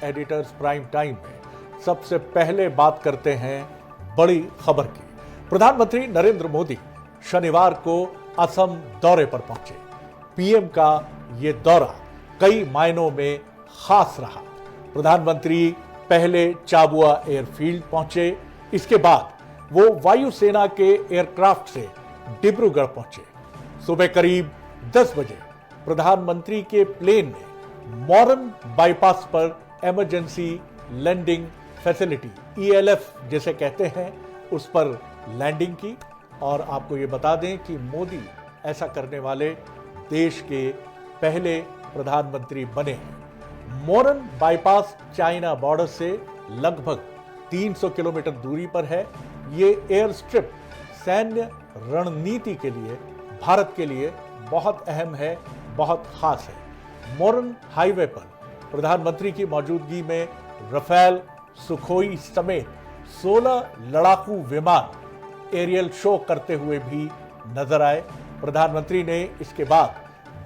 Editors prime time में सबसे पहले बात करते हैं बड़ी खबर की। प्रधानमंत्री नरेंद्र मोदी शनिवार को असम दौरे पर पहुंचे। पीएम का ये दौरा कई मायनों में खास रहा। प्रधानमंत्री पहले चाबुआ एयरफील्ड पहुंचे, इसके बाद वो वायुसेना के एयरक्राफ्ट से डिब्रूगढ़ पहुंचे। सुबह करीब 10 बजे प्रधानमंत्री के प्लेन ने मोरन बाईपास पर इमरजेंसी लैंडिंग फैसिलिटी ELF जिसे कहते हैं उस पर लैंडिंग की। और आपको ये बता दें कि मोदी ऐसा करने वाले देश के पहले प्रधानमंत्री बने हैं। मोरन बाईपास चाइना बॉर्डर से लगभग 300 किलोमीटर दूरी पर है। ये एयर स्ट्रिप सैन्य रणनीति के लिए भारत के लिए बहुत अहम है, बहुत खास है। मोरन हाईवे पर प्रधानमंत्री की मौजूदगी में राफेल, सुखोई समेत 16 लड़ाकू विमान एरियल शो करते हुए भी नजर आए। प्रधानमंत्री ने इसके बाद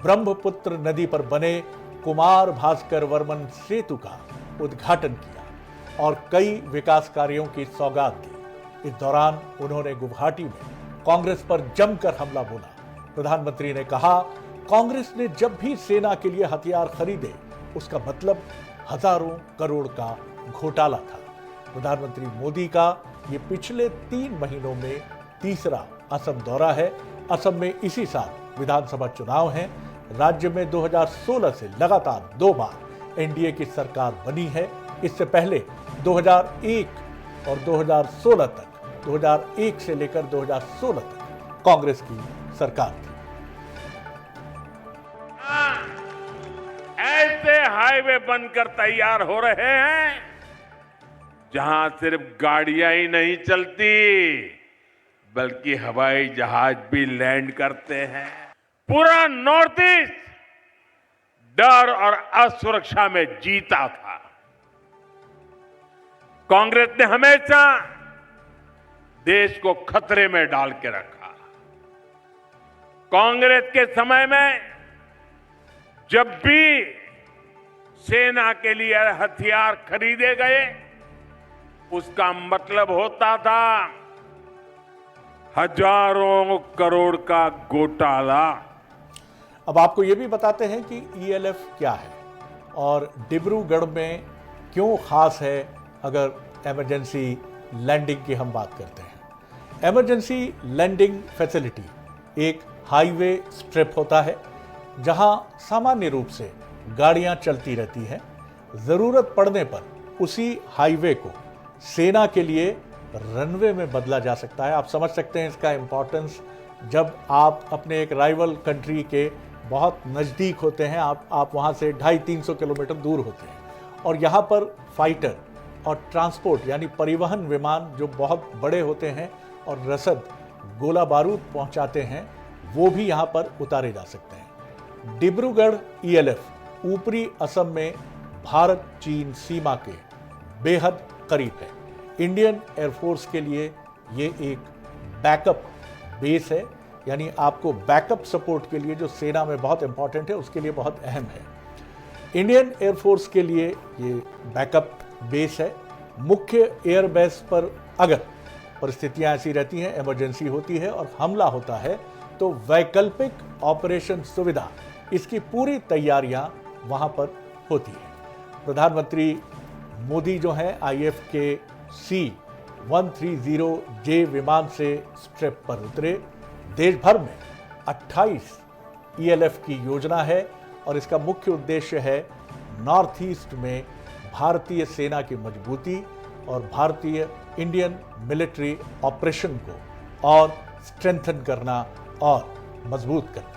ब्रह्मपुत्र नदी पर बने कुमार भास्कर वर्मन सेतु का उद्घाटन किया और कई विकास कार्यों की सौगात दी। इस दौरान उन्होंने गुवाहाटी में कांग्रेस पर जमकर हमला बोला। प्रधानमंत्री ने कहा, कांग्रेस ने जब भी सेना के लिए हथियार खरीदे उसका मतलब हजारों करोड़ का घोटाला था। प्रधानमंत्री मोदी का ये पिछले 3 महीनों में तीसरा असम दौरा है। असम में इसी साल विधानसभा चुनाव हैं। राज्य में 2016 से लगातार 2 बार एनडीए की सरकार बनी है। इससे पहले 2001 और 2016 तक 2001 से लेकर 2016 तक कांग्रेस की सरकार थी। ऐसे हाईवे बनकर तैयार हो रहे हैं जहां सिर्फ गाड़ियां ही नहीं चलती बल्कि हवाई जहाज भी लैंड करते हैं। पूरा नॉर्थ ईस्ट डर और असुरक्षा में जीता था। कांग्रेस ने हमेशा देश को खतरे में डाल के रखा। कांग्रेस के समय में जब भी सेना के लिए हथियार खरीदे गए उसका मतलब होता था हजारों करोड़ का घोटाला। अब आपको यह भी बताते हैं कि ELF क्या है और डिब्रूगढ़ में क्यों खास है। अगर इमरजेंसी लैंडिंग की हम बात करते हैं, इमरजेंसी लैंडिंग फैसिलिटी एक हाईवे स्ट्रिप होता है जहां सामान्य रूप से गाड़ियां चलती रहती हैं। जरूरत पड़ने पर उसी हाईवे को सेना के लिए रनवे में बदला जा सकता है। आप समझ सकते हैं इसका इंपॉर्टेंस जब आप अपने एक राइवल कंट्री के बहुत नज़दीक होते हैं। आप वहाँ से 250-300 किलोमीटर दूर होते हैं और यहाँ पर फाइटर और ट्रांसपोर्ट यानी परिवहन विमान जो बहुत बड़े होते हैं और रसद गोला बारूद पहुँचाते हैं वो भी यहाँ पर उतारे जा सकते हैं। डिब्रूगढ़ ELF ऊपरी असम में भारत चीन सीमा के बेहद करीब है। इंडियन एयरफोर्स के लिए ये एक बैकअप बेस है, यानी आपको बैकअप सपोर्ट के लिए जो सेना में बहुत इंपॉर्टेंट है उसके लिए बहुत अहम है। इंडियन एयरफोर्स के लिए ये बैकअप बेस है। मुख्य एयरबेस पर अगर परिस्थितियां ऐसी रहती हैं, इमरजेंसी होती है और हमला होता है तो वैकल्पिक ऑपरेशन सुविधा इसकी पूरी तैयारियां वहां पर होती है। प्रधानमंत्री मोदी जो हैं IF के C-130J विमान से स्ट्रिप पर उतरे। देश भर में 28 ELF की योजना है और इसका मुख्य उद्देश्य है नॉर्थ ईस्ट में भारतीय सेना की मजबूती और भारतीय इंडियन मिलिट्री ऑपरेशन को और स्ट्रेंथन करना और मजबूत करना।